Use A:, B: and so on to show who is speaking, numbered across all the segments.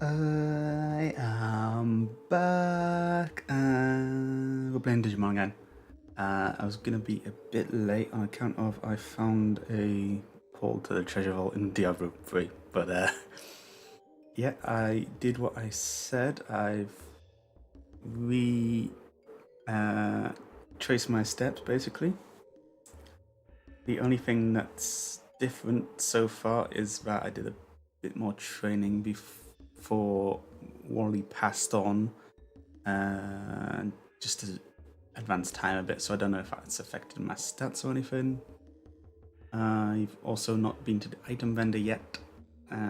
A: I am back and we're playing Digimon again. I was gonna be a bit late on account of I found a portal to the treasure vault in Diablo 3, but yeah, I did what I said. I've traced my steps basically. The only thing that's different so far is that I did a bit more training before Wally passed on, just to advance time a bit, so I don't know if that's affected my stats or anything. I've also not been to the item vendor yet,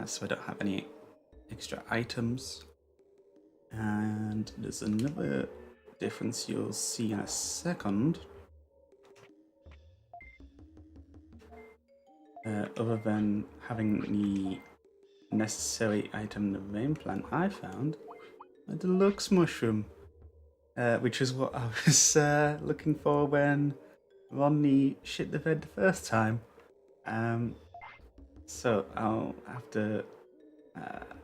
A: so I don't have any extra items. And there's another difference you'll see in a second. Other than having the necessary item in the vein plant, I found a deluxe mushroom, which is what I was looking for when Rodney shit the bed the first time. So I'll have to.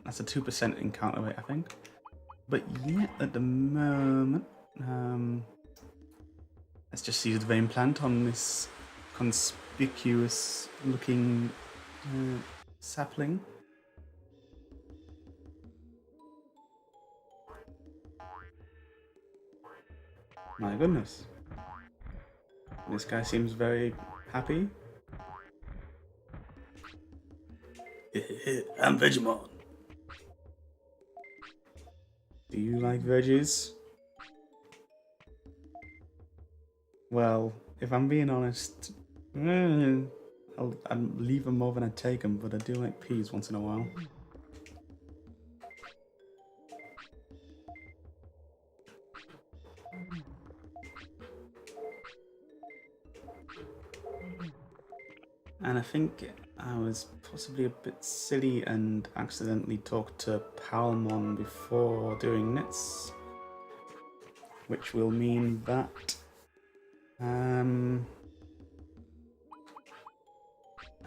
A: That's a 2% encounter rate, I think. But yeah, at the moment, let's just use the vein plant on this conspicuous looking sapling. My goodness. This guy seems very happy. I'm Digimon. Do you like veggies? Well, if I'm being honest, I'd leave them more than I'd take them, but I do like peas once in a while. And I think I was possibly a bit silly and accidentally talked to Palmon before doing this, which will mean that I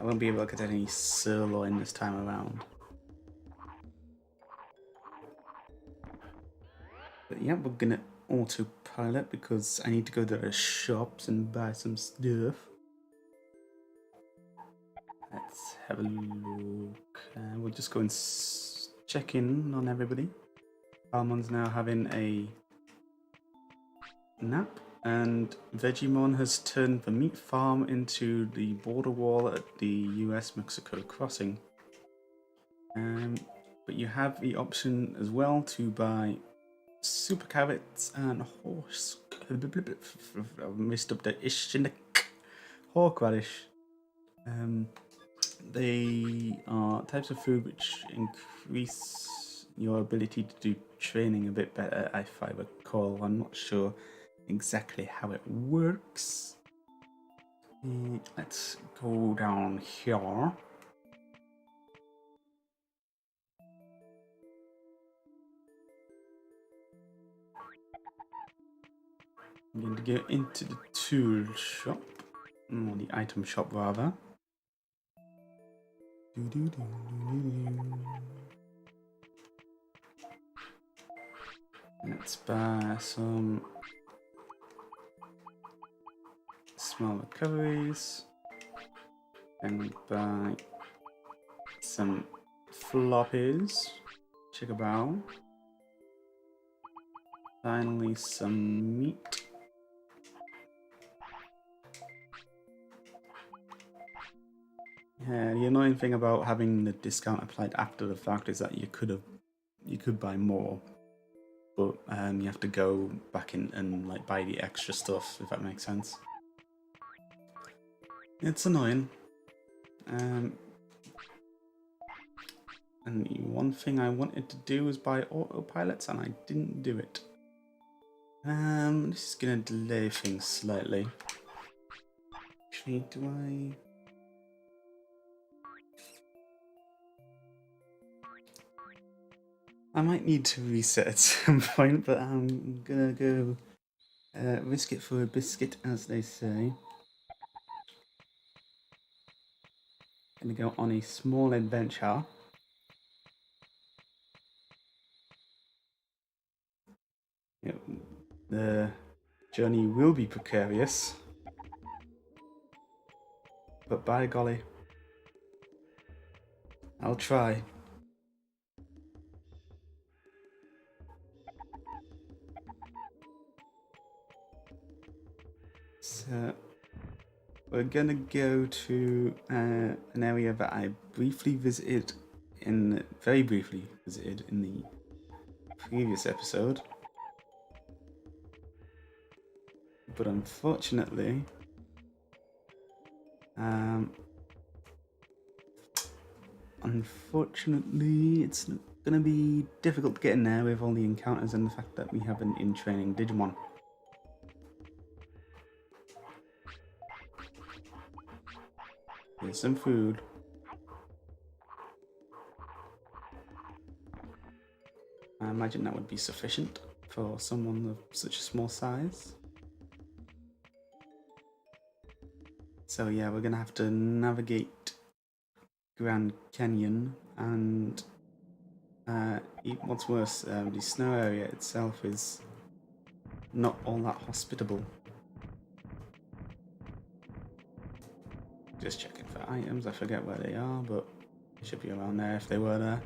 A: won't be able to get any sirloin this time around. But yeah, we're gonna autopilot because I need to go to the shops and buy some stuff. Let's have a look. We'll just go and check in on everybody. Palmon's now having a nap, and Vegemon has turned the meat farm into the border wall at the US-Mexico crossing. But you have the option as well to buy super carrots and horse. I messed up the ish in the horseradish. They are types of food which increase your ability to do training a bit better, if I recall. I'm not sure exactly how it works. Let's go down here. I'm going to go into the tool shop, or the item shop rather. Let's buy some small recoveries and buy some floppies. Chickabow. Finally, some meat. Yeah, the annoying thing about having the discount applied after the fact is that you could buy more, but you have to go back in and like buy the extra stuff, if that makes sense. It's annoying. And the one thing I wanted to do was buy autopilots, and I didn't do it. This is gonna delay things slightly. Actually, do I? I might need to reset at some point, but I'm gonna go risk it for a biscuit, as they say. Gonna go on a small adventure. the journey will be precarious. But by golly, I'll try. So we're gonna go to an area that I very briefly visited in the previous episode. But unfortunately, it's gonna be difficult to get in there with all the encounters and the fact that we have an in-training Digimon. Here's some food. I imagine that would be sufficient for someone of such a small size. So yeah, we're gonna have to navigate Grand Canyon, and what's worse, the snow area itself is not all that hospitable. Just checking for items, I forget where they are, but they should be around there if they were there.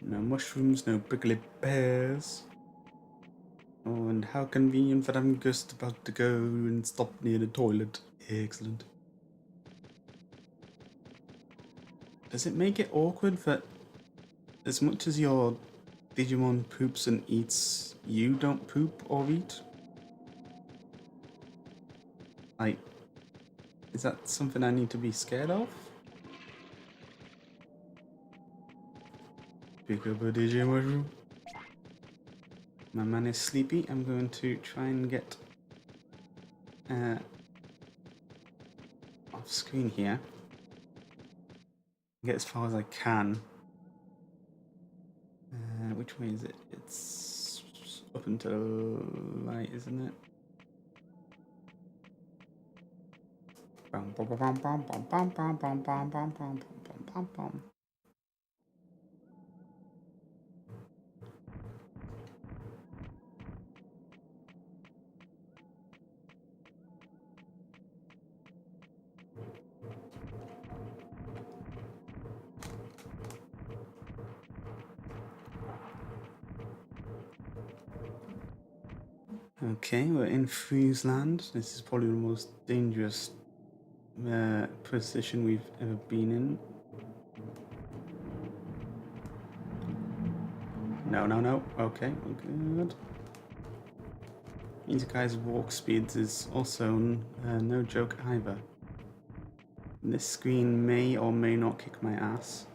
A: No mushrooms, no prickly pears. Oh, and how convenient that I'm just about to go and stop near the toilet. Excellent. Does it make it awkward that as much as your Digimon poops and eats, you don't poop or eat? Like, is that something I need to be scared of? Pick up a Digimon. My man is sleepy. I'm going to try and get off screen here. Get as far as I can. Which way is it? It's up until light, isn't it? Okay, we're in Friesland. This is probably the most dangerous position we've ever been in. No. Okay, we're good. These guys' walk speeds is also no joke either. This screen may or may not kick my ass.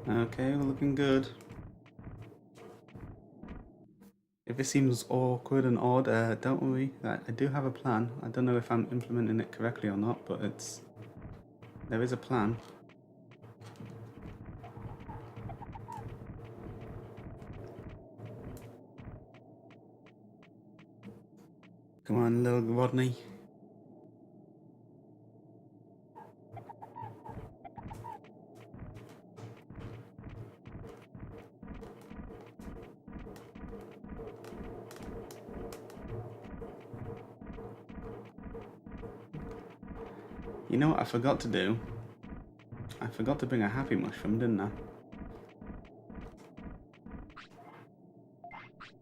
A: Okay, we're looking good. If it seems awkward and odd, don't worry. I do have a plan. I don't know if I'm implementing it correctly or not, but there is a plan. Come on, little Rodney. You know what I forgot to do? I forgot to bring a happy mushroom, didn't I?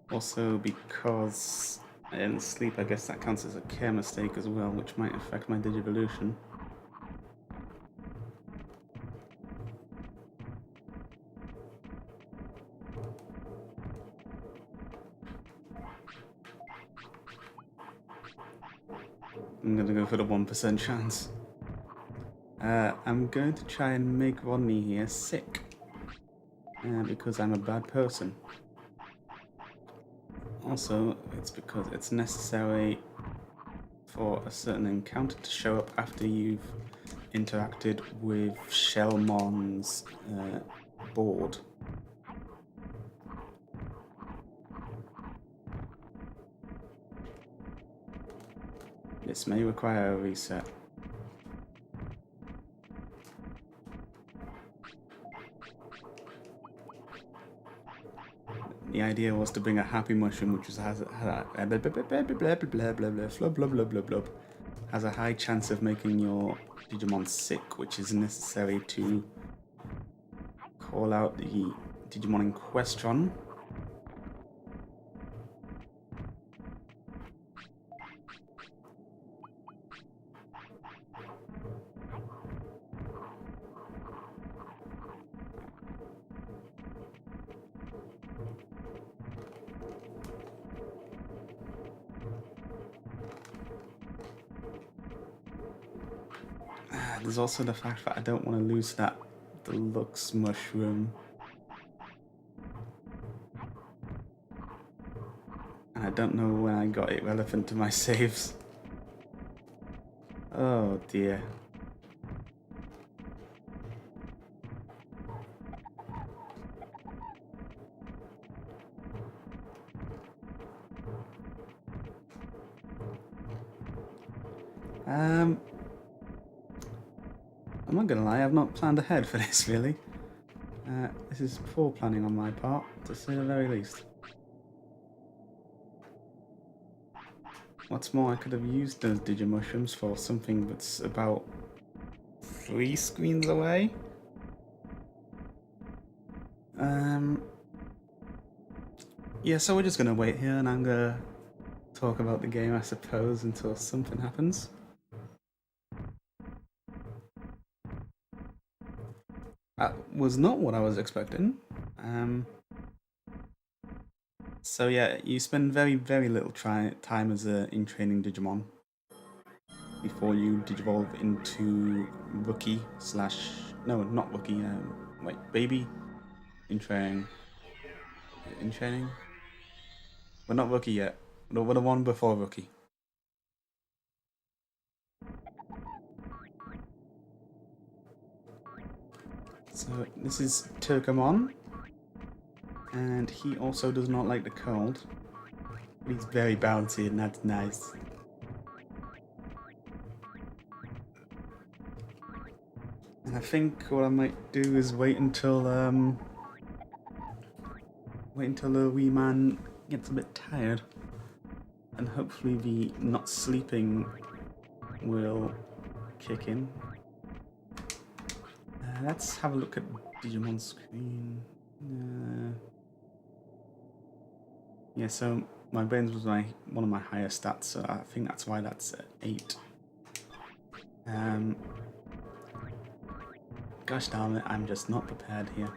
A: Also, because I didn't sleep, I guess that counts as a care mistake as well, which might affect my Digivolution. I'm gonna go for the 1% chance. I'm going to try and make Rodney here sick. Because I'm a bad person. Also, it's because it's necessary for a certain encounter to show up after you've interacted with Shellmon's board. This may require a reset. The idea was to bring a happy mushroom, which has a has a high chance of making your Digimon sick, which is necessary to call out the Digimon in question. There's also the fact that I don't want to lose that deluxe mushroom. And I don't know when I got it relevant to my saves. Oh dear. I'm not gonna lie, I've not planned ahead for this really. This is poor planning on my part, to say the very least. What's more, I could have used those Digimushrooms for something that's about 3 screens away. Yeah, so we're just gonna wait here and I'm gonna talk about the game, I suppose, until something happens. That was not what I was expecting. So yeah, you spend very, very little time as a in-training Digimon before you digivolve into Rookie slash... No, not Rookie, wait, Baby? In-training. In-training? We're not Rookie yet. We're the one before Rookie. So this is Turkomon, and he also does not like the cold. But he's very bouncy and that's nice. And I think what I might do is wait until the wee man gets a bit tired, and hopefully the not sleeping will kick in. Let's have a look at Digimon screen. Yeah, so my brains was one of my higher stats, so I think that's why that's at 8. Gosh darn it, I'm just not prepared here.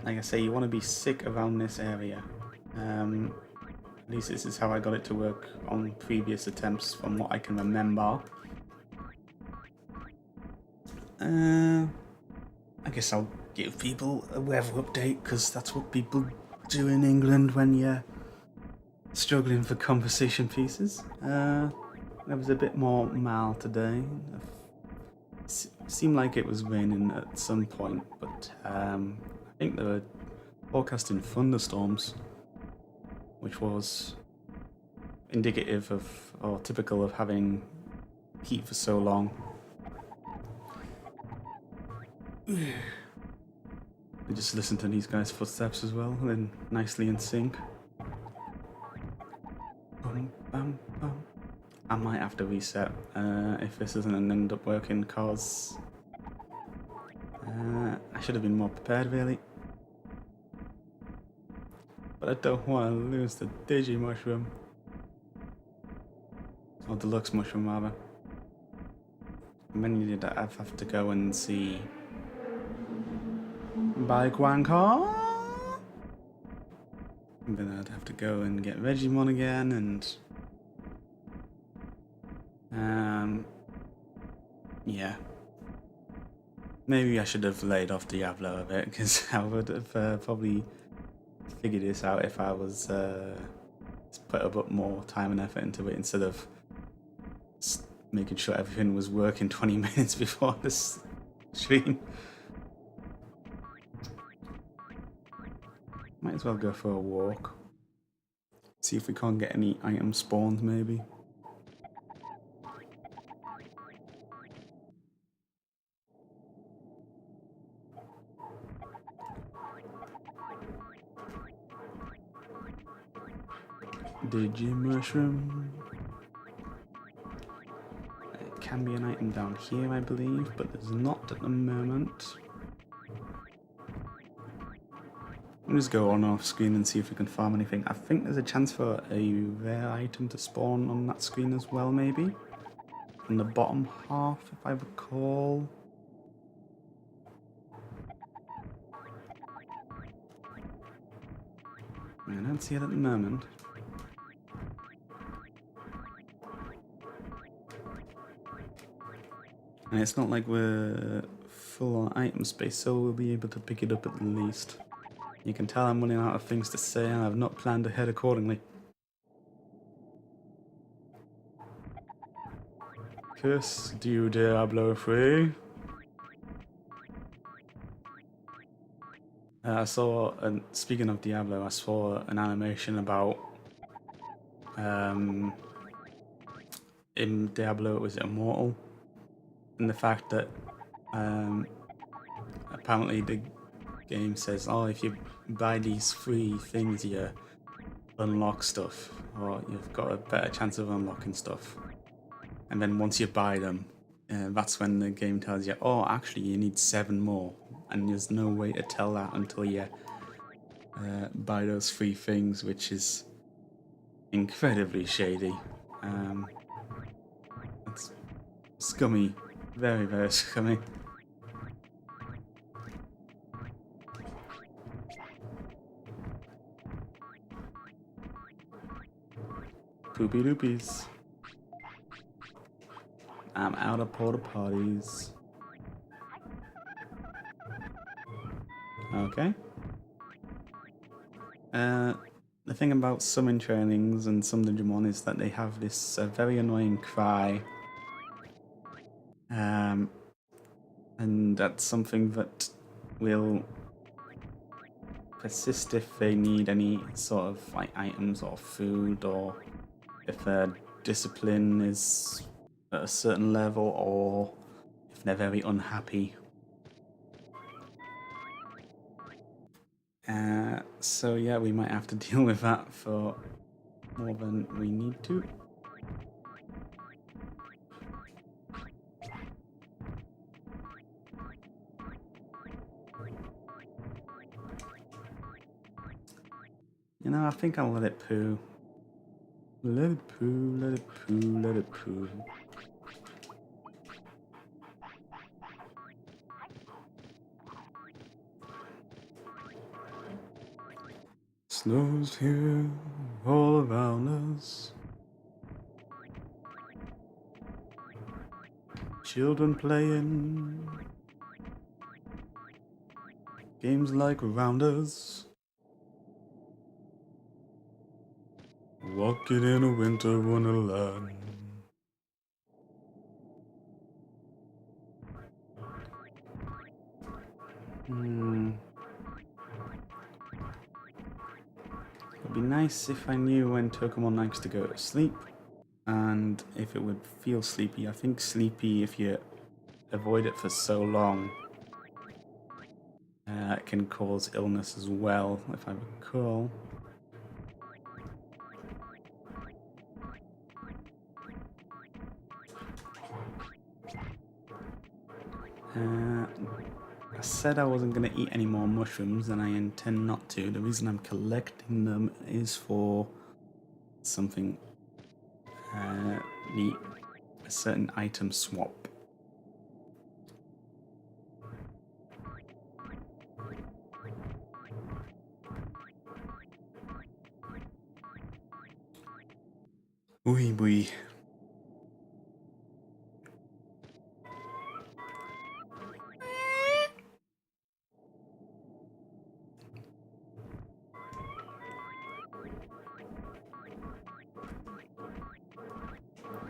A: Like I say, you want to be sick around this area. At least this is how I got it to work on previous attempts, from what I can remember. I guess I'll give people a weather update, because that's what people do in England when you're struggling for conversation pieces. It was a bit more mild today. It seemed like it was raining at some point, but I think they were forecasting thunderstorms, which was indicative of, or typical of, having heat for so long. I just listen to these guys' footsteps as well, then nicely in sync. Bum, bum, bum. I might have to reset if this doesn't end up working, cause I should have been more prepared really. But I don't want to lose the Digi Mushroom. Or Deluxe Mushroom rather. And then you did that, I'd have to go and see Baiguanka. And then I'd have to go and get Regimon again, and yeah. Maybe I should have laid off Diablo a bit, because I would have probably figured this out if I was put a bit more time and effort into it, instead of making sure everything was working 20 minutes before this stream. Might as well go for a walk. See if we can't get any items spawned, maybe. Mushroom. There can be an item down here, I believe, but there's not at the moment. We'll just go on off screen and see if we can farm anything. I think there's a chance for a rare item to spawn on that screen as well, maybe. On the bottom half, if I recall. I don't see it at the moment. And it's not like we're full on item space, so we'll be able to pick it up at least. You can tell I'm running out of things to say and I've not planned ahead accordingly. Curse du Diablo 3. I saw, and speaking of Diablo, I saw an animation about in Diablo it was Immortal, and the fact that apparently the game says, oh, if you buy these 3 things you unlock stuff, or you've got a better chance of unlocking stuff. And then once you buy them, that's when the game tells you, oh, actually you need 7 more. And there's no way to tell that until you buy those 3 things, which is incredibly shady. It's scummy. Very, very scummy. Poopy doopies. I'm out of porta potties. Okay. The thing about summon trainings and some Digimon is that they have this very annoying cry. And that's something that will persist if they need any sort of like items or food, or if their discipline is at a certain level, or if they're very unhappy. So yeah, we might have to deal with that for more than we need to. You know, I think I'll let it poo. Let it poo, let it poo, let it poo. Snow's here all around us. Children playing games like rounders. Walking in a winter wonderland. It'd be nice if I knew when Tokumon likes to go to sleep, and if it would feel sleepy. I think sleepy, if you avoid it for so long, it can cause illness as well, if I recall. I said I wasn't going to eat any more mushrooms, and I intend not to. The reason I'm collecting them is for something, a certain item swap. Oui, oui.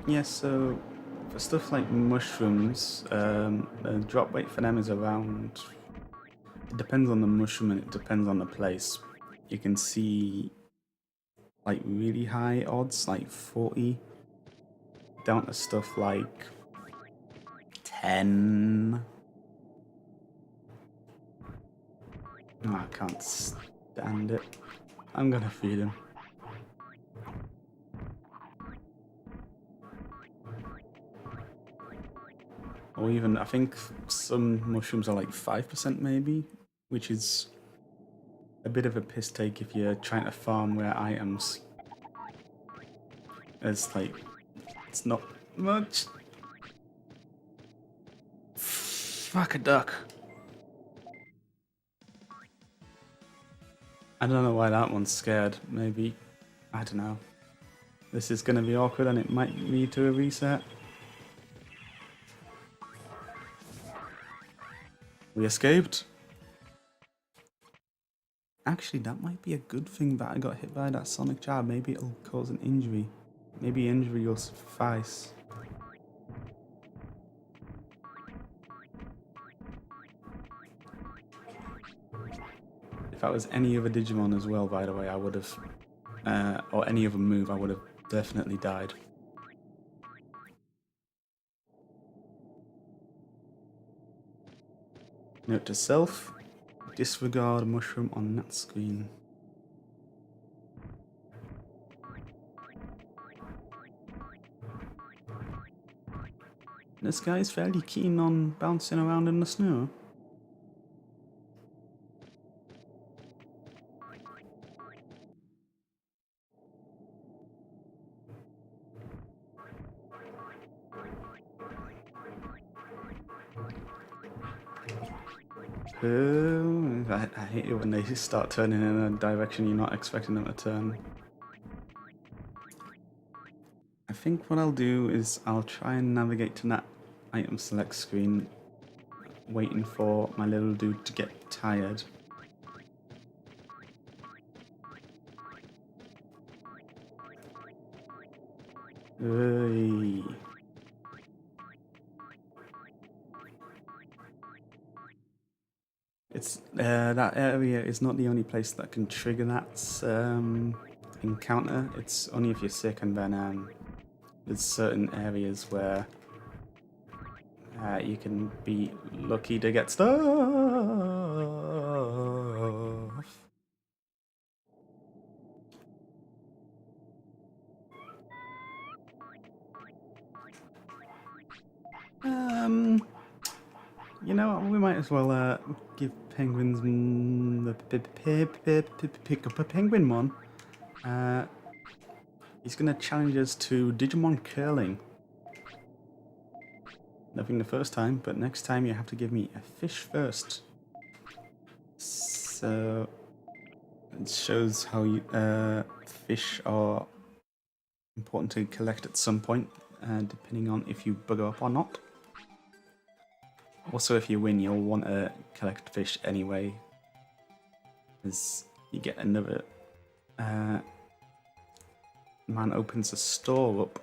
A: Yeah, so for stuff like mushrooms, the drop rate for them is around... It depends on the mushroom and it depends on the place. you can see like really high odds, like 40, down to stuff like 10. Oh, I can't stand it. I'm gonna feed him. Or even, I think some mushrooms are like 5% maybe, which is a bit of a piss take if you're trying to farm rare items. It's like, it's not much. Fuck a duck. I don't know why that one's scared. Maybe, I don't know. This is gonna be awkward and it might lead to a reset. We escaped. Actually, that might be a good thing that I got hit by that sonic jab. Maybe it'll cause an injury. Maybe injury will suffice. If that was any other Digimon as well, by the way, I would have, or any other move, I would have definitely died. Note to self, disregard mushroom on that screen. This guy's fairly keen on bouncing around in the snow. I hate it when they start turning in a direction you're not expecting them to turn. I think what I'll do is I'll try and navigate to that item select screen, waiting for my little dude to get tired. Hey. It's that area is not the only place that can trigger that encounter. It's only if you're sick, and then there's certain areas where you can be lucky to get stuff. You know what, we might as well give penguins pick up a penguinmon. He's gonna challenge us to Digimon curling. Nothing the first time, but next time you have to give me a fish first. So it shows how you, fish are important to collect at some point, depending on if you bugger up or not. Also, if you win, you'll want to collect fish anyway, as you get another man opens a store up.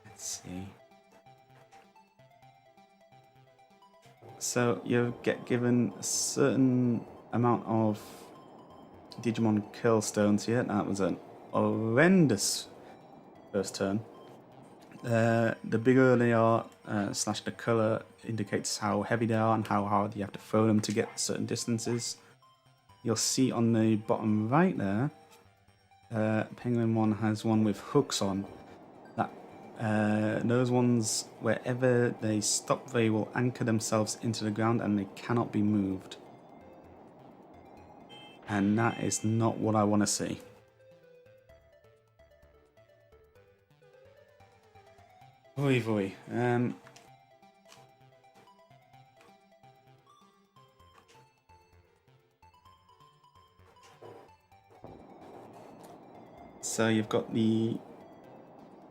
A: Let's see. So you get given a certain amount of Digimon curl stones here. That was an horrendous first turn. The bigger they are, slash the colour indicates how heavy they are and how hard you have to throw them to get certain distances. You'll see on the bottom right there, Penguin 1 has one with hooks on. Those ones, wherever they stop, they will anchor themselves into the ground and they cannot be moved. And that is not what I want to see. Oy vey. So you've got the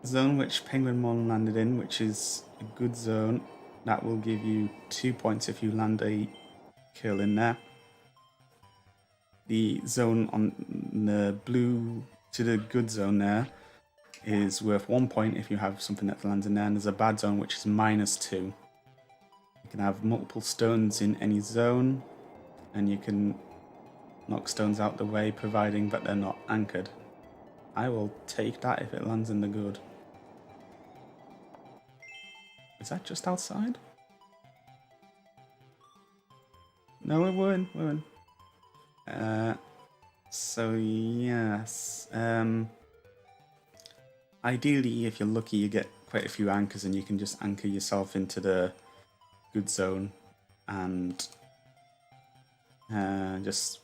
A: zone which Penguinmon landed in, which is a good zone. That will give you 2 points if you land a kill in there. The zone on the blue to the good zone there is worth 1 point if you have something that lands in there, and there's a bad zone which is -2. You can have multiple stones in any zone. and you can knock stones out the way, providing that they're not anchored. I will take that if it lands in the good. Is that just outside? No, we're in. So yes. Ideally, if you're lucky, you get quite a few anchors and you can just anchor yourself into the good zone and just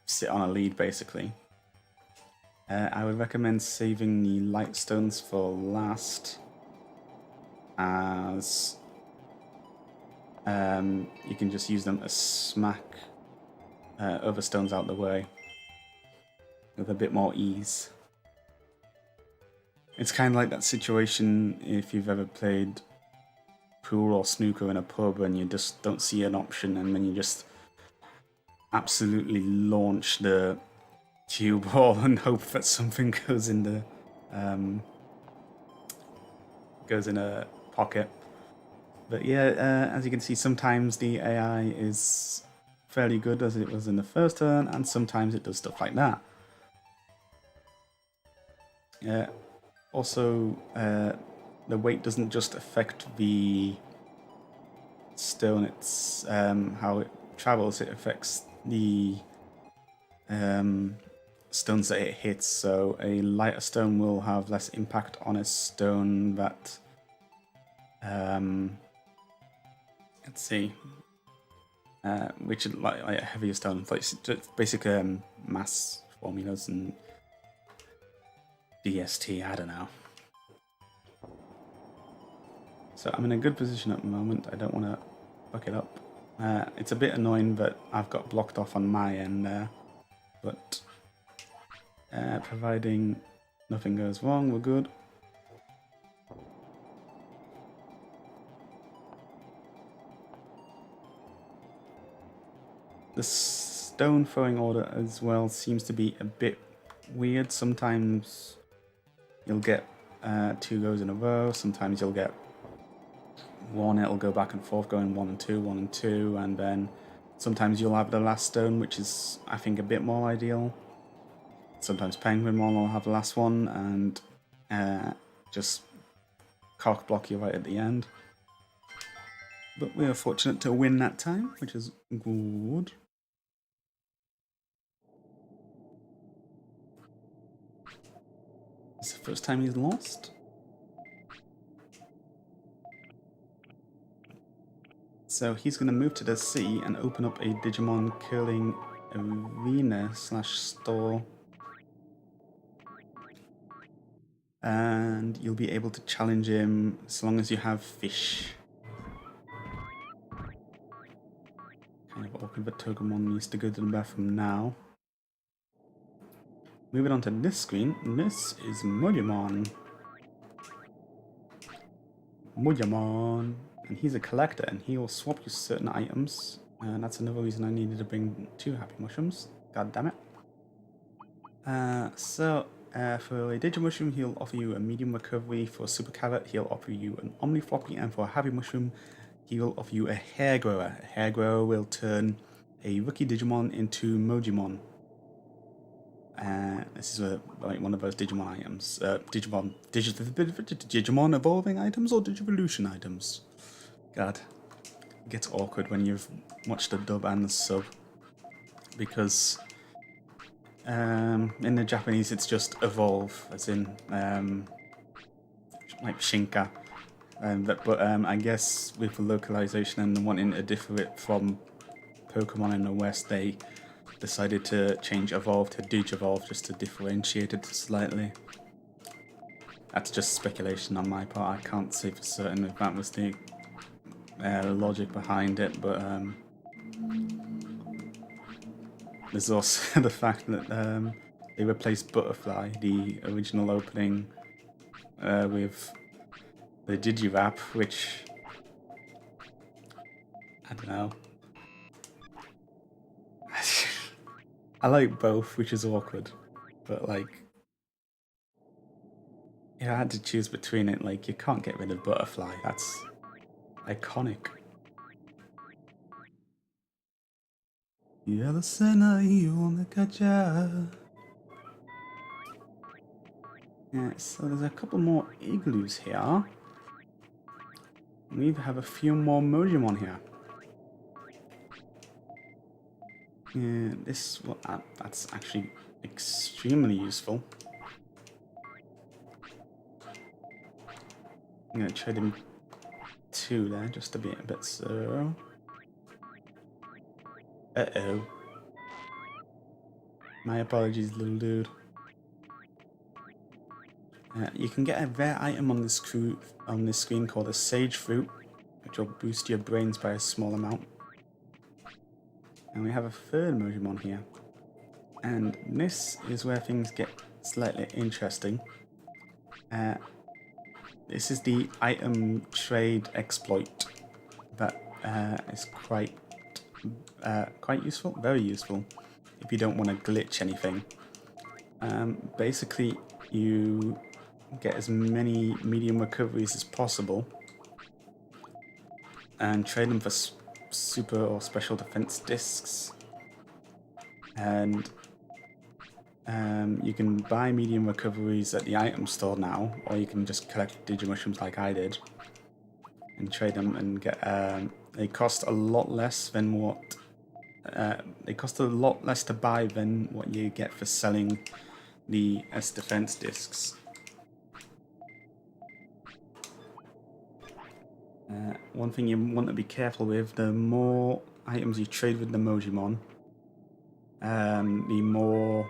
A: sit on a lead, basically. I would recommend saving the light stones for last, as you can just use them to smack other stones out the way with a bit more ease. It's kind of like that situation if you've ever played pool or snooker in a pub and you just don't see an option, and then you just absolutely launch the cue ball and hope that something goes in a pocket. But yeah, as you can see, sometimes the AI is fairly good, as it was in the first turn, and sometimes it does stuff like that. Also, the weight doesn't just affect the stone, it's how it travels. It affects the stones that it hits, so a lighter stone will have less impact on a stone that let's see, which is like a heavier stone, like just basic mass formulas and DST, I don't know. So I'm in a good position at the moment. I don't want to fuck it up. It's a bit annoying that I've got blocked off on my end there, but providing nothing goes wrong, we're good. The stone throwing order as well seems to be a bit weird. Sometimes you'll get 2 goes in a row, sometimes you'll get 1, it'll go back and forth going 1 and 2, 1 and 2, and then sometimes you'll have the last stone, which is, I think, a bit more ideal. Sometimes Penguin One will have the last one and just cock block you right at the end. But we are fortunate to win that time, which is good. It's the first time he's lost. So he's going to move to the sea and open up a Digimon curling arena / store. And you'll be able to challenge him as long as you have fish. Kind of awkward that Togemon needs to go to the bathroom now. Moving on to this screen, this is Mojamon. Mojamon. And he's a collector and he will swap you certain items. And that's another reason I needed to bring 2 Happy Mushrooms. God damn it. For a Digimushroom, he'll offer you a medium recovery. For a Super Carrot, he'll offer you an Omni Floppy, and for a Happy Mushroom, he will offer you a Hair Grower. A Hair Grower will turn a rookie Digimon into Mojimon. This is like one of those Digimon items. Digimon evolving items or Digivolution items? God, it gets awkward when you've watched the dub and the sub, because in the Japanese it's just evolve, as in like Shinka. But I guess with the localization and wanting to differ it from Pokemon in the West, they decided to change evolve to Digivolve just to differentiate it slightly. That's just speculation on my part. I can't say for certain if that was the logic behind it, but there's also the fact that they replaced Butterfly, the original opening, with the Digirap, which, I don't know. I like both, which is awkward, but like, if I had to choose between it, like, you can't get rid of Butterfly. That's iconic. You're the sinner, you wanna catch ya. Yeah, so there's a couple more igloos here. We have a few more Mojimon here. Yeah, that's actually extremely useful. I'm gonna trade him 2 there, just to be a bit slow. Uh-oh. My apologies, little dude. You can get a rare item on this screen called a Sage Fruit, which will boost your brains by a small amount. And we have a third Mojimon here. And this is where things get slightly interesting. This is the item trade exploit that is quite useful, very useful, if you don't want to glitch anything. Basically, you get as many medium recoveries as possible and trade them for super or special defense discs. And you can buy medium recoveries at the item store now, or you can just collect Digimushrooms like I did and trade them and get. They cost a lot less than what. They cost a lot less to buy than what you get for selling the S defense discs. One thing you want to be careful with: the more items you trade with the Mojimon, the more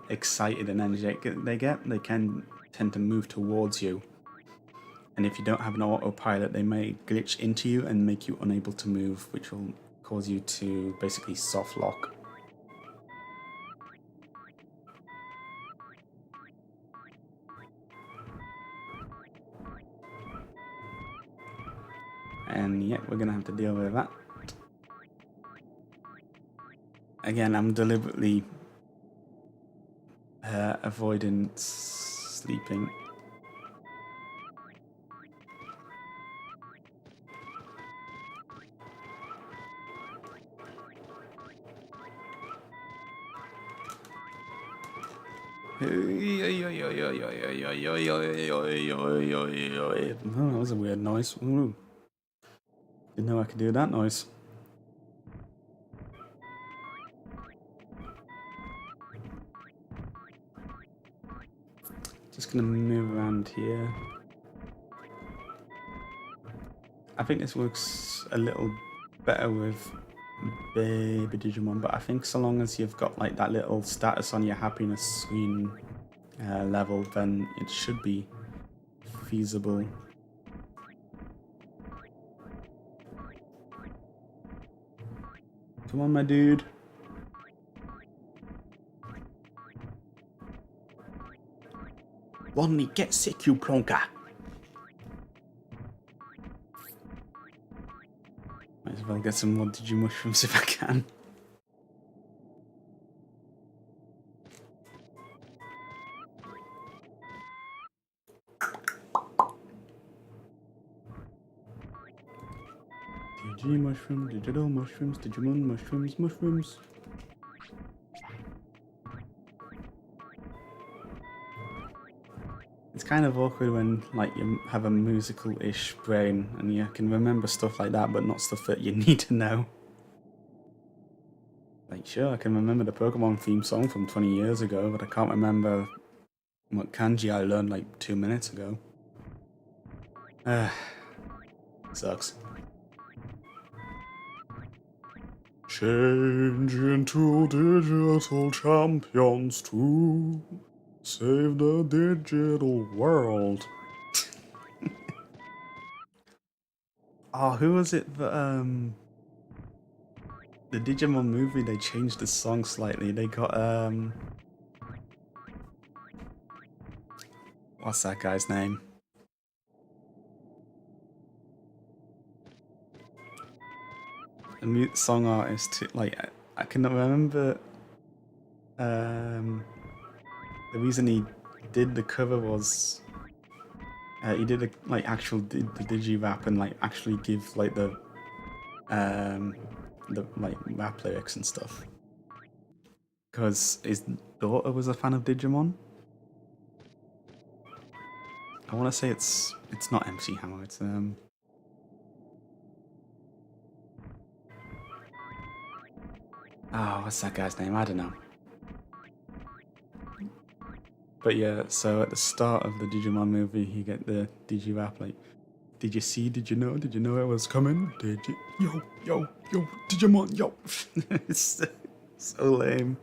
A: excited and energetic they get. They can tend to move towards you, and if you don't have an autopilot, they may glitch into you and make you unable to move, which will cause you to basically soft lock. And yeah, we're gonna have to deal with that. Again, I'm deliberately avoiding sleeping. Oh, that was a weird noise. Ooh. Didn't know I could do that noise. Just gonna move around here. I think this works a little better with baby Digimon, but I think so long as you've got like that little status on your happiness screen level, then it should be feasible. Come on, my dude. Rodney, get sick, you plonker. Might as well get some more Digimushrooms if I can. Digimushroom, digital mushrooms, Digimon mushrooms, mushrooms. It's kind of awkward when like you have a musical-ish brain and you can remember stuff like that, but not stuff that you need to know. Like, sure, I can remember the Pokemon theme song from 20 years ago, but I can't remember what kanji I learned like 2 minutes ago. Sucks. Change into digital champions to save the digital world. Oh, who was it that, the Digimon movie, they changed the song slightly. They got, what's that guy's name? The song artist, like, I cannot remember, the reason he did the cover was, he did the, like, the digi rap and, like, actually give, like, the the like rap lyrics and stuff. Because his daughter was a fan of Digimon. I want to say it's not MC Hammer. It's oh, what's that guy's name? I don't know. But yeah, so at the start of the Digimon movie, you get the Digi-Rap like, did you see, did you know it was coming? Did you? Yo, Digimon, yo. It's so lame.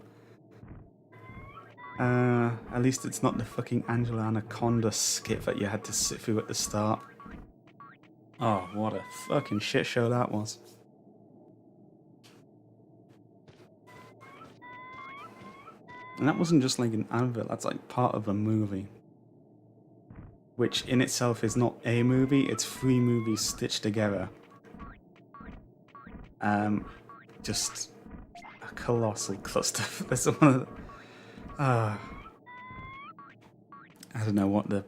A: At least it's not the fucking Angela Anaconda skit that you had to sit through at the start. Oh, what a fucking shit show that was. And that wasn't just like an advert, that's like part of a movie. Which in itself is not a movie, it's 3 movies stitched together. Just a colossal cluster. That's one of the, I don't know what the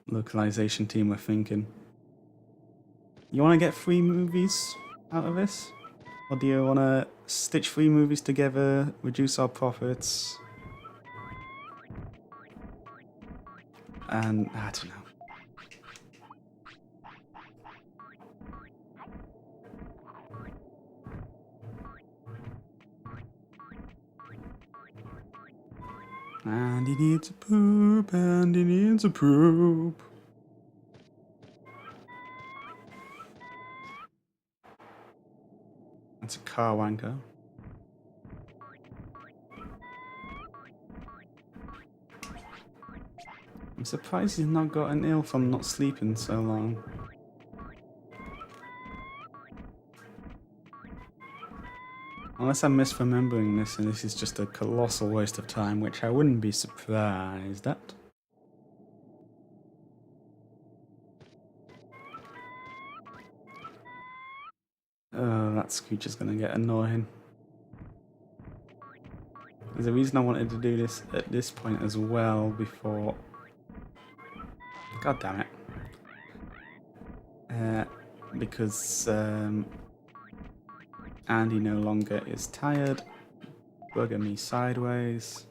A: localization team were thinking. You want to get 3 movies out of this? Or do you want to stitch 3 movies together, reduce our profits? And I don't know. And he needs a poop, and he needs a poop. That's a car wanker. I'm surprised he's not gotten ill from not sleeping so long. Unless I'm misremembering this and this is just a colossal waste of time, which I wouldn't be surprised at. Oh, that Scoocher's gonna get annoying. There's a reason I wanted to do this at this point as well before... God damn it. Because Andy no longer is tired. Bugger me sideways.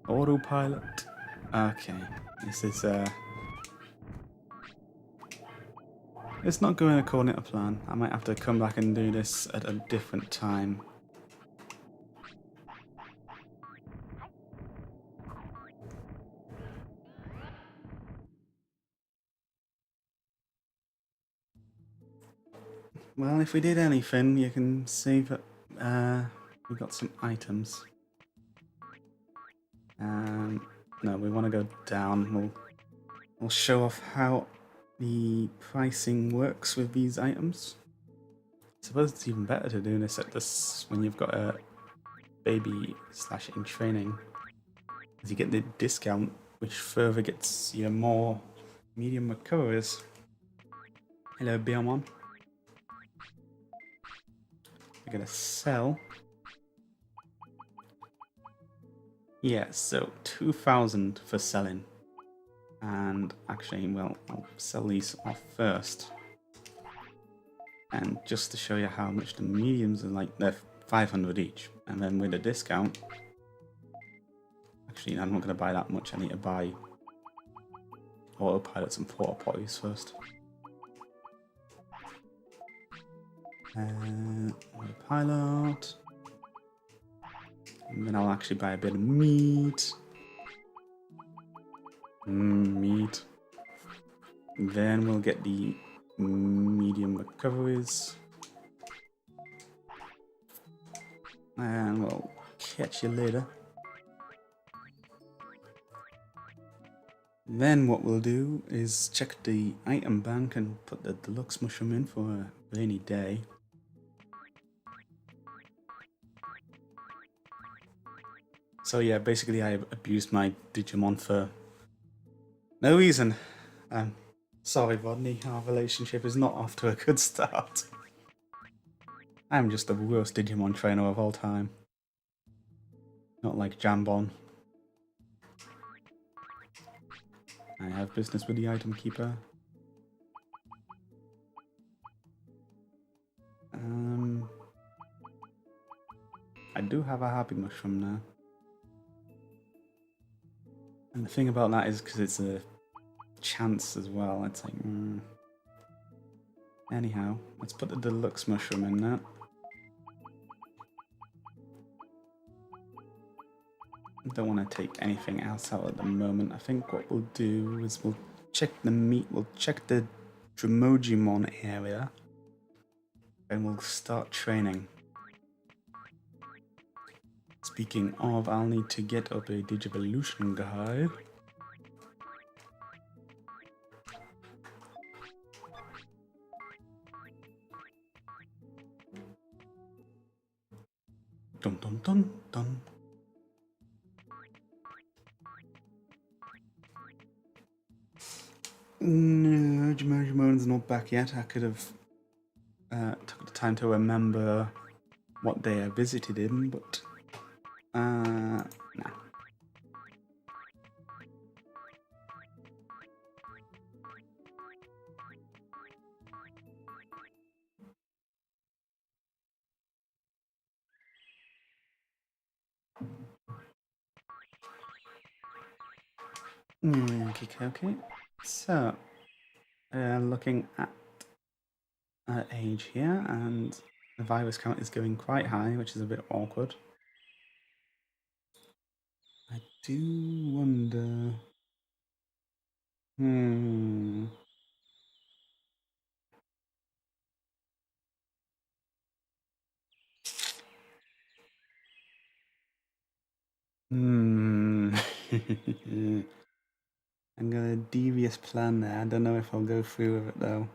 A: Autopilot. Okay, this is it's not going according to plan. I might have to come back and do this at a different time. Well, if we did anything, you can see that we got some items. No, we want to go down. We'll show off how the pricing works with these items. I suppose it's even better to do this at this when you've got a baby / in training, as you get the discount, which further gets you more medium recoveries. Hello, Biomon. We're gonna sell. Yeah, so 2,000 for selling. And actually, well, I'll sell these off first. And just to show you how much the mediums are like, they're 500 each. And then with a discount, actually, I'm not going to buy that much. I need to buy autopilots and porta potties first. Autopilot. And then I'll actually buy a bit of meat. Meat. Then we'll get the medium recoveries. And we'll catch you later. Then what we'll do is check the item bank and put the deluxe mushroom in for a rainy day. So yeah, basically I abused my Digimon for no reason. Sorry Rodney, our relationship is not off to a good start. I'm just the worst Digimon trainer of all time. Not like Jambon. I have business with the item keeper. I do have a happy mushroom now. And the thing about that is because it's a chance as well. It's like, Anyhow, let's put the deluxe mushroom in that. Don't want to take anything else out at the moment. I think what we'll do is we'll check the meat, we'll check the Digimon area, and we'll start training. Speaking of, I'll need to get up a Digivolution guide. Dun dun dun dun. No, Digimon's not back yet. I could have took the time to remember what day I visited him, but nah. Okay. So, looking at age here, and the virus count is going quite high, which is a bit awkward. I do wonder. I'm got a devious plan there. I don't know if I'll go through with it though.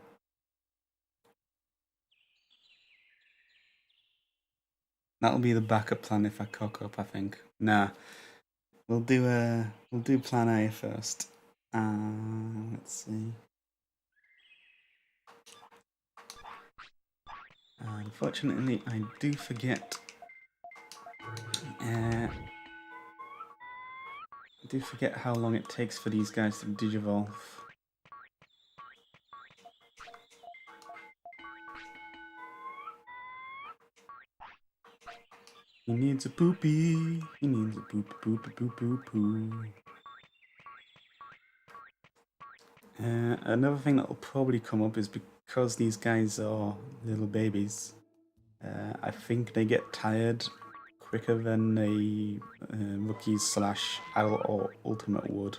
A: That'll be the backup plan if I cock up, I think. Nah. We'll do plan A first. Let's see. Unfortunately, I do forget. I do forget how long it takes for these guys to digivolve. He needs a poopy. He needs a poo. Another thing that will probably come up is because these guys are little babies. I think they get tired quicker than a rookies / adult or ultimate would,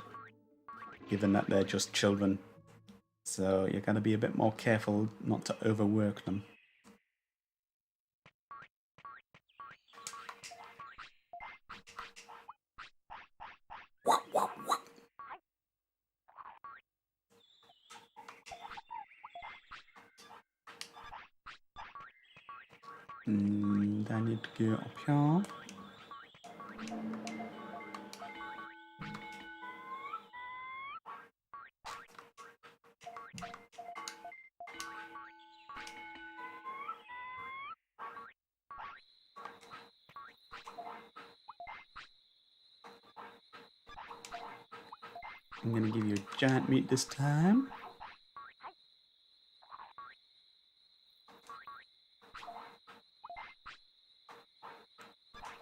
A: given that they're just children. So you gotta be a bit more careful not to overwork them. I need to go up here. I'm gonna give you a giant meat this time.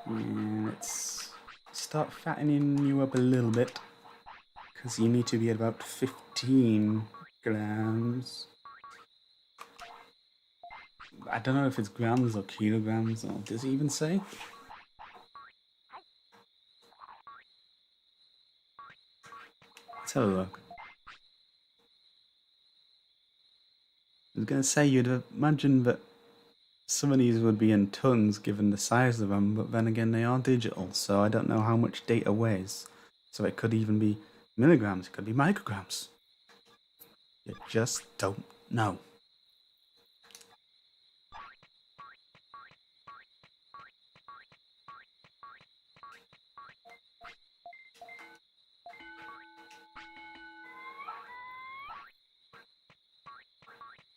A: And let's start fattening you up a little bit, because you need to be at about 15 grams. I don't know if it's grams or kilograms, or does it even say? Let's have a look. I was going to say, you'd imagine that some of these would be in tons given the size of them, but then again they are digital, so I don't know how much data weighs. So it could even be milligrams, it could be micrograms. You just don't know.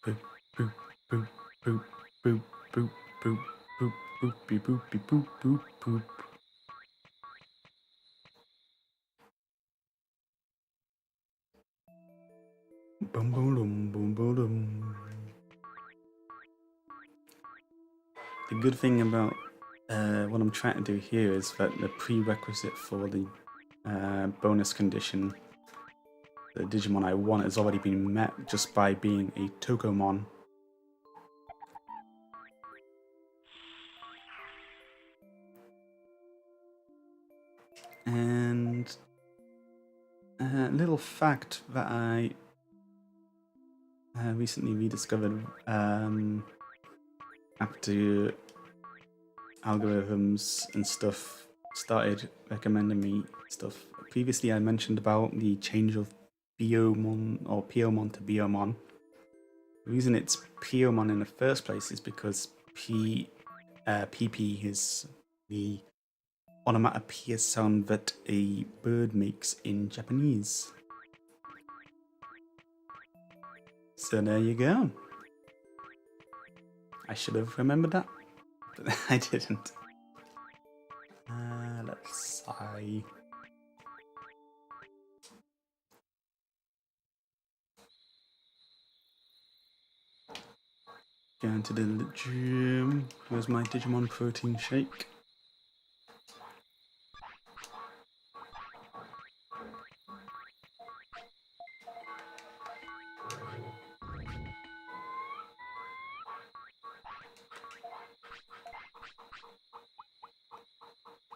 A: Boop, boop, boop, boop, boop, boop, boop, boop, boopy, boopy, boop, boop, boop. Boom, boom, boom, boom, boom, boom. The good thing about what I'm trying to do here is that the prerequisite for the bonus condition, the Digimon I want, has already been met just by being a Tokomon. And a little fact that I recently rediscovered after algorithms and stuff started recommending me stuff. Previously I mentioned about the change of Biomon or Piomon to Biomon. The reason it's Piomon in the first place is because PP is the onomatopoeia sound that a bird makes in Japanese. So there you go. I should have remembered that, but I didn't. Let's see. Going to the gym. Where's my Digimon protein shake?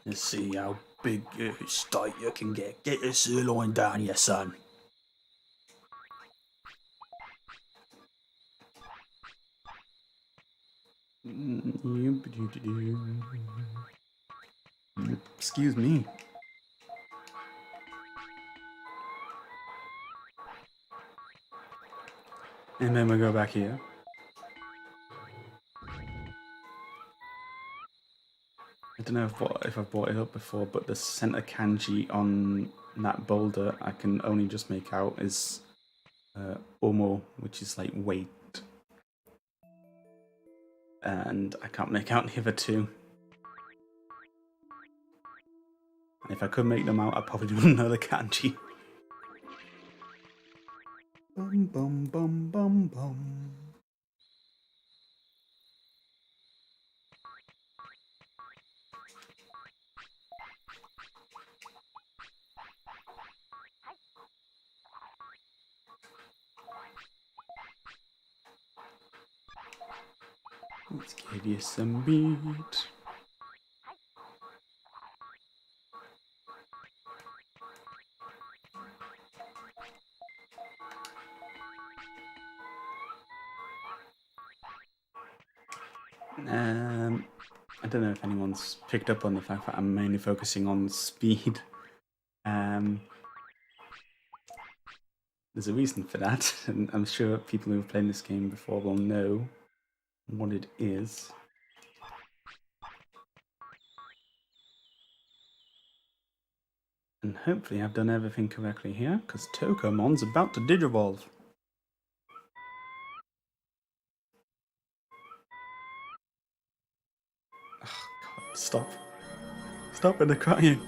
A: Let's see how big state you can get. Get the sirloin down here, son. Excuse me. And then we go back here. I don't know if I've brought it up before, but the center kanji on that boulder I can only just make out is omo, which is like weight. And I can't make out the other two. And if I could make them out, I probably wouldn't know the kanji. Bum bum bum bum bum. Let's give you some beat. I don't know if anyone's picked up on the fact that I'm mainly focusing on speed. There's a reason for that, and I'm sure people who have played this game before will know what it is. And hopefully I've done everything correctly here, because Tokomon's about to digivolve. Oh god, stop. Stop with the crying.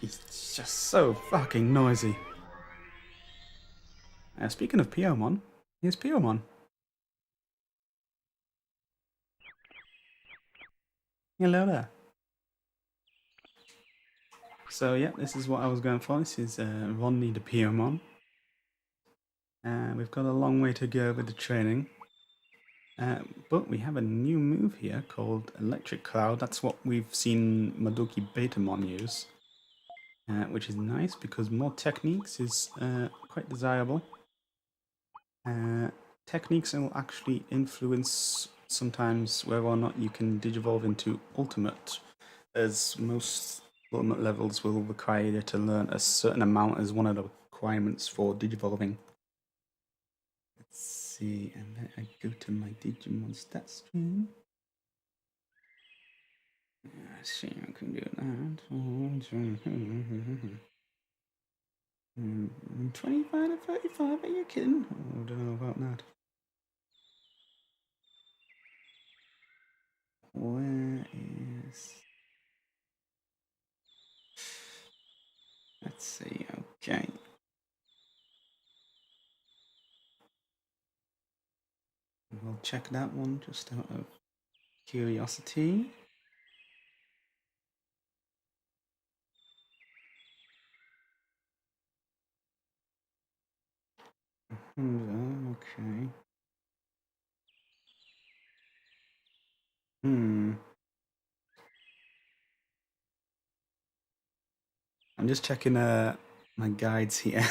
A: He's just so fucking noisy. Speaking of Piomon, here's Piomon. Hello there. So yeah, this is what I was going for. This is Rodney the Piomon. We've got a long way to go with the training. But we have a new move here called Electric Cloud. That's what we've seen Madoki Betamon use. Which is nice because more techniques is quite desirable. Techniques will actually influence sometimes whether or not you can digivolve into Ultimate, as most Ultimate levels will require you to learn a certain amount as one of the requirements for digivolving. Let's see, and then I go to my Digimon stats screen. Let's see, I can do that. 25 to 35, are you kidding? Oh, I don't know about that. Where is... Let's see, okay. I'll check that one just out of curiosity. Okay. I'm just checking my guides here.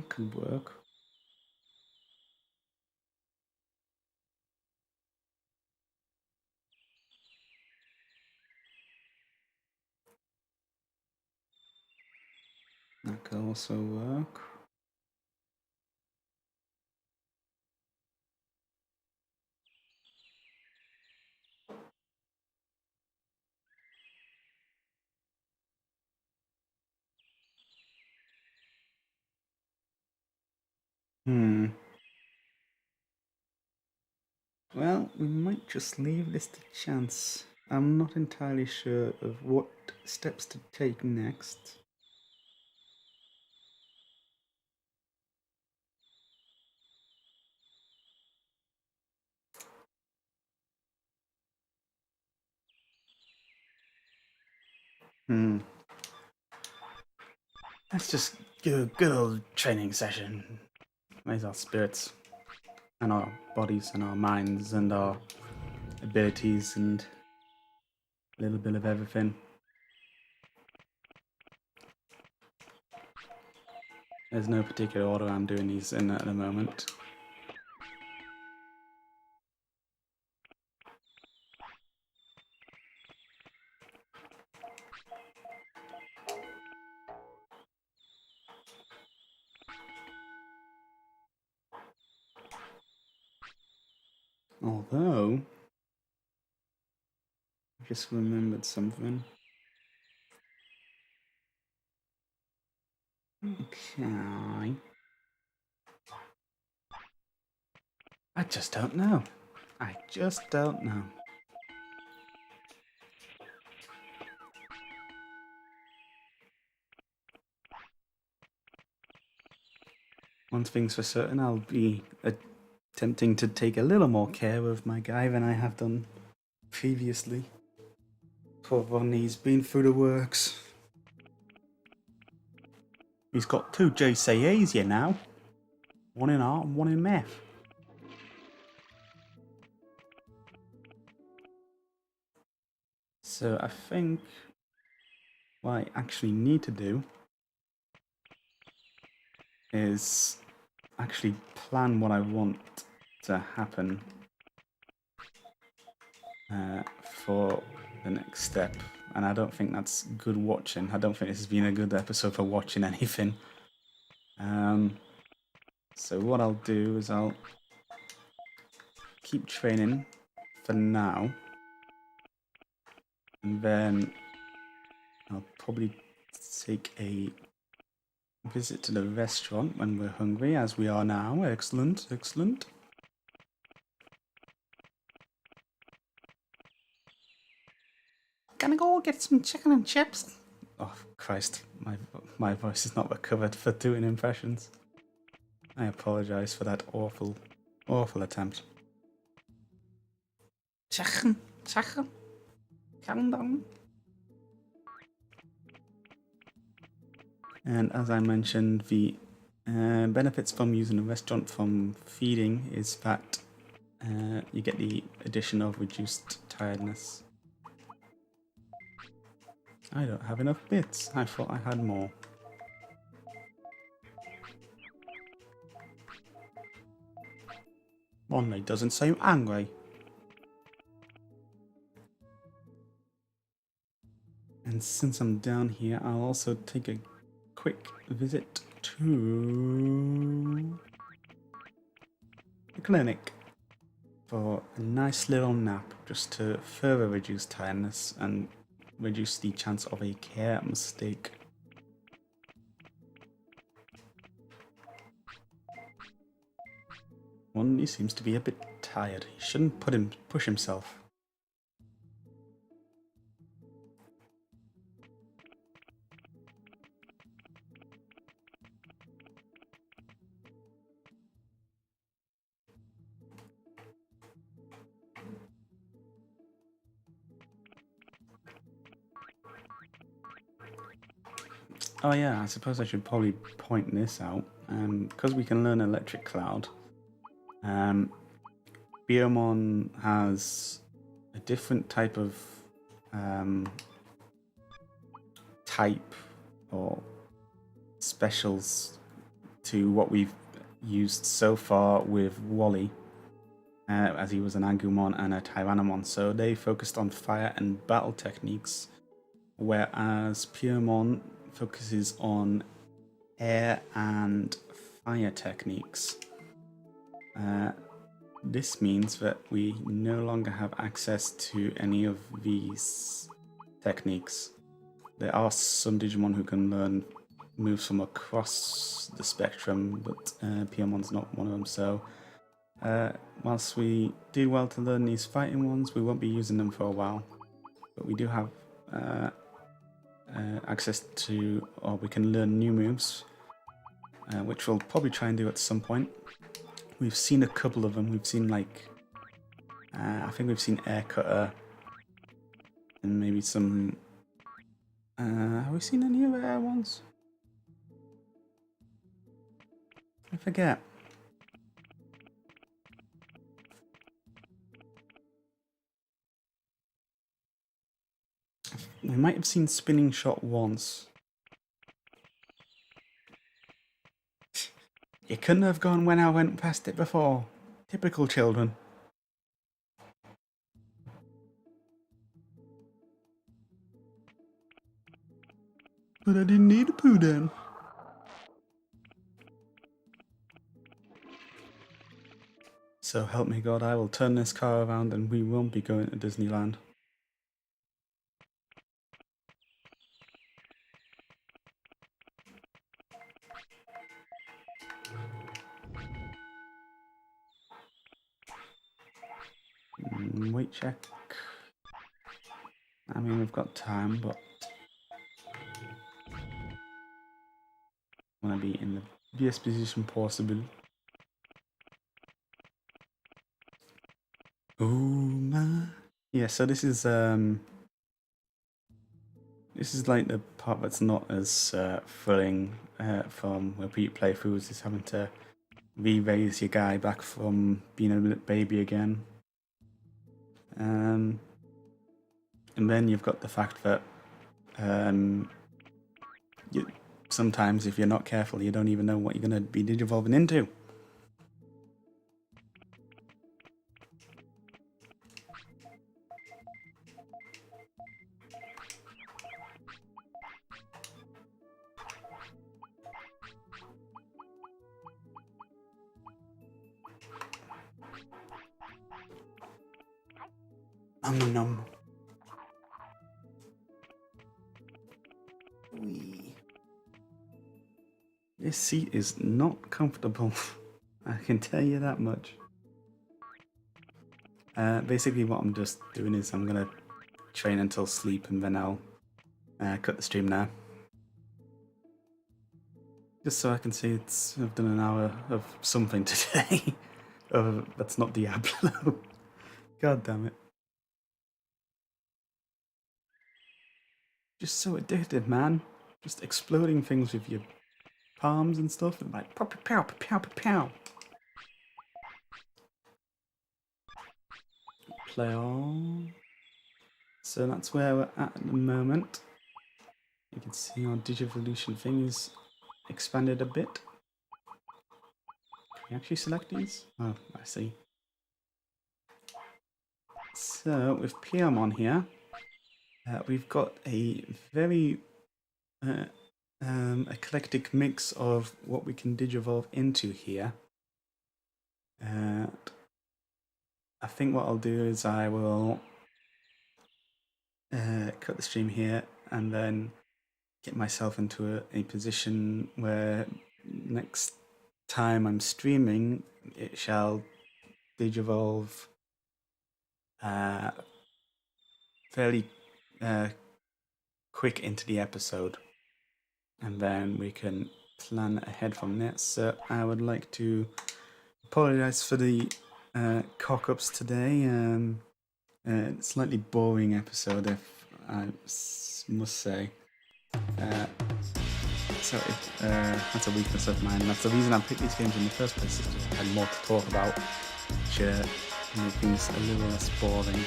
A: Could work. That could also work. Well, we might just leave this to chance. I'm not entirely sure of what steps to take next. Let's just do a good old training session. Raise our spirits and our bodies and our minds and our abilities and a little bit of everything. There's no particular order I'm doing these in at the moment. Although, I just remembered something. Okay. I just don't know. I just don't know. One thing's for certain, I'll be attempting to take a little more care of my guy than I have done previously. Poor Rodney's been through the works. He's got 2 JCAs here now. 1 in art and 1 in math. So I think what I actually need to do is actually plan what I want to happen for the next step. And I don't think that's good watching. I don't think this has been a good episode for watching anything. So what I'll do is I'll keep training for now. And then I'll probably take a visit to the restaurant when we're hungry, as we are now. Excellent, excellent. Gonna go get some chicken and chips. Oh, Christ, my voice is not recovered for doing impressions. I apologise for that awful attempt. Chicken, calm down. And as I mentioned, the benefits from using a restaurant from feeding is that you get the addition of reduced tiredness. I don't have enough bits. I thought I had more. Rodney doesn't seem angry. And since I'm down here, I'll also take a quick visit to the clinic for a nice little nap, just to further reduce tiredness and reduce the chance of a care mistake. Rodney seems to be a bit tired. He shouldn't push himself. Oh yeah, I suppose I should probably point this out. Because we can learn Electric Cloud, Beermon has a different type of type or specials to what we've used so far with Wally, as he was an Agumon and a Tyrannomon. So they focused on fire and battle techniques, whereas Puремon focuses on air and fire techniques. This means that we no longer have access to any of these techniques. There are some Digimon who can learn moves from across the spectrum, but Puremon's not one of them. So whilst we do well to learn these fighting ones, we won't be using them for a while. But we do have access to, or we can learn new moves, which we'll probably try and do at some point. We've seen a couple of them. We've seen like, I think we've seen Air Cutter, and maybe some. Have we seen any other air ones? I forget. We might have seen Spinning Shot once. You couldn't have gone when I went past it before. Typical children. But I didn't need a poo then. So help me God, I will turn this car around and we won't be going to Disneyland. Weight check. I mean, we've got time, but I want to be in the best position possible. Oh my! Yeah, so this is like the part that's not as thrilling from repeat playthroughs, is having to re-raise your guy back from being a baby again. And then you've got the fact that sometimes if you're not careful, you don't even know what you're going to be digivolving into. Nom. This seat is not comfortable. I can tell you that much. Basically what I'm just doing is I'm going to train until sleep and then I'll cut the stream now. Just so I can see I've done an hour of something today. That's not Diablo. God damn it. Just so addicted, man. Just exploding things with your palms and stuff, and like pow pow pow pow pow. Play on. So that's where we're at the moment. You can see our Digivolution thing is expanded a bit. Can we actually select these? Oh, I see. So with Puремon here, we've got a very eclectic mix of what we can digivolve into here. I think what I'll do is I will cut the stream here and then get myself into a position where next time I'm streaming it shall digivolve fairly quick into the episode, and then we can plan ahead from there. So I would like to apologize for the cock-ups today. Slightly boring episode, if I must say. So that's a weakness of mine. That's the reason I picked these games in the first place, is just I had more to talk about, which make things a little less boring.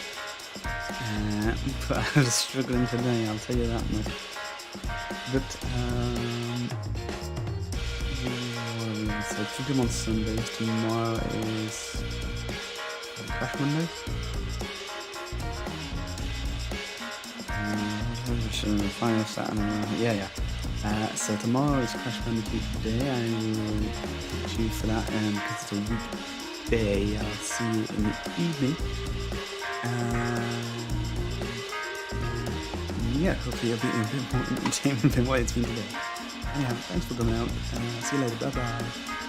A: But I was struggling today, I'll tell you that much. But so Digimon Sundays, tomorrow is Crash Monday. Final Saturday, yeah. So tomorrow is Crash Bandicoot Day. I will choose for that, because it's a weekday. I'll see you in the evening. Yeah, hopefully it'll be a bit more entertainment than what it's been today. Anyhow, thanks for coming out. See you later. Bye bye.